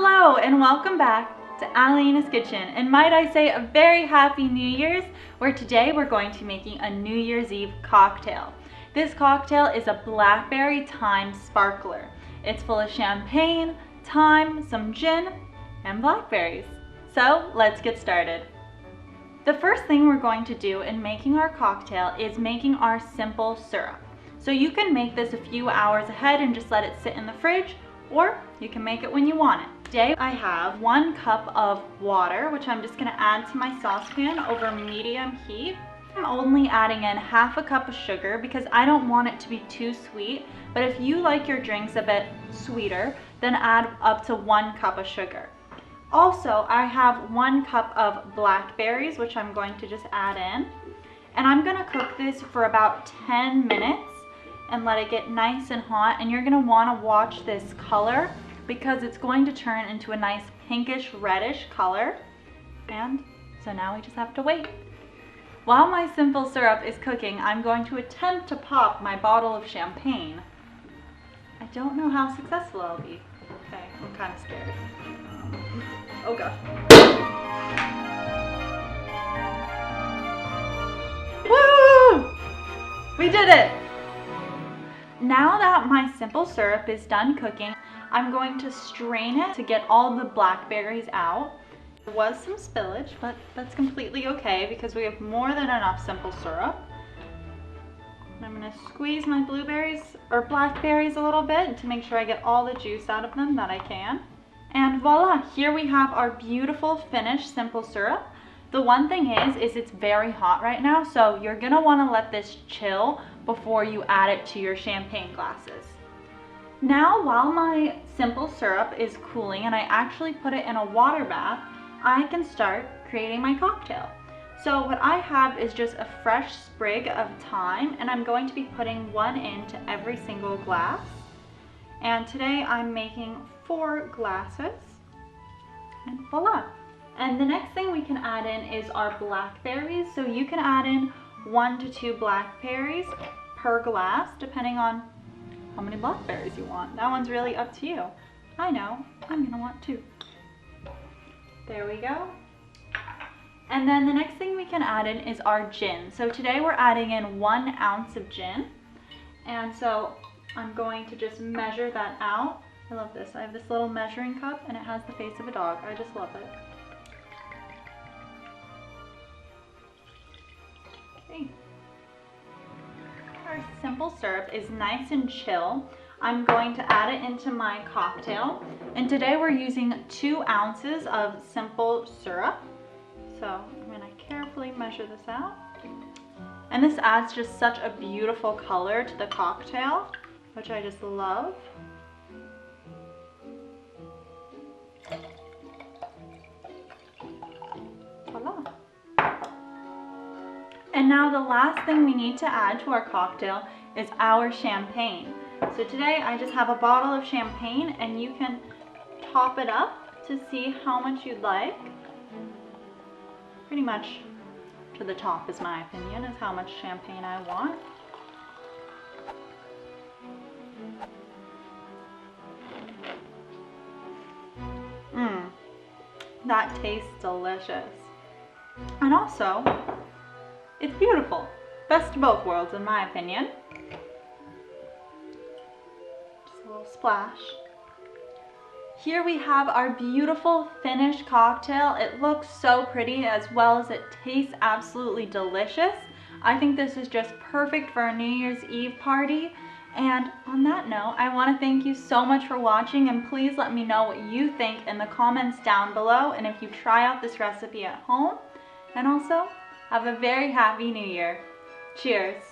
Hello and welcome back to Alyena's Kitchen, and might I say a very happy New Year's, where today we're going to be making a New Year's Eve cocktail. This cocktail is a blackberry thyme sparkler. It's full of champagne, thyme, some gin, and blackberries. So let's get started. The first thing we're going to do in making our cocktail is making our simple syrup. So you can make this a few hours ahead and just let it sit in the fridge, or you can make it when you want it. Today I have 1 cup of water, which I'm just gonna add to my saucepan over medium heat. I'm only adding in half a cup of sugar because I don't want it to be too sweet, but if you like your drinks a bit sweeter, then add up to 1 cup of sugar. Also, I have 1 cup of blackberries, which I'm going to just add in. And I'm gonna cook this for about 10 minutes and let it get nice and hot. And you're gonna wanna watch this color because it's going to turn into a nice pinkish reddish color. And so now we just have to wait. While my simple syrup is cooking, I'm going to attempt to pop my bottle of champagne. I don't know how successful I'll be. Okay, I'm kind of scared. Oh gosh. Woo! We did it! Now that my simple syrup is done cooking, I'm going to strain it to get all the blackberries out. There was some spillage, but that's completely okay because we have more than enough simple syrup. I'm going to squeeze my blueberries or blackberries a little bit to make sure I get all the juice out of them that I can. And voila, here we have our beautiful finished simple syrup. The one thing is it's very hot right now, so you're going to want to let this chill before you add it to your champagne glasses. Now, while my simple syrup is cooling and I actually put it in a water bath, I can start creating my cocktail. So what I have is just a fresh sprig of thyme, and I'm going to be putting 1 into every single glass. And today I'm making 4 glasses, and voila. And the next thing we can add in is our blackberries. So you can add in 1 to 2 blackberries per glass, depending on how many blackberries you want. That one's really up to you. I know, I'm gonna want 2. There we go. And then the next thing we can add in is our gin. So today we're adding in 1 ounce of gin. And so I'm going to just measure that out. I love this. I have this little measuring cup and it has the face of a dog. I just love it. Okay. Our simple syrup is nice and chill. I'm going to add it into my cocktail. And today we're using 2 ounces of simple syrup. So I'm going to carefully measure this out. And this adds just such a beautiful color to the cocktail, which I just love. Voila. And now the last thing we need to add to our cocktail is our champagne. So today I just have a bottle of champagne, and you can top it up to see how much you'd like. Pretty much to the top is my opinion, is how much champagne I want. That tastes delicious. And also, it's beautiful. Best of both worlds in my opinion. Just a little splash. Here we have our beautiful finished cocktail. It looks so pretty as well as it tastes absolutely delicious. I think this is just perfect for a New Year's Eve party. And on that note, I want to thank you so much for watching, and please let me know what you think in the comments down below, and if you try out this recipe at home. And also, have a very happy New Year. Cheers.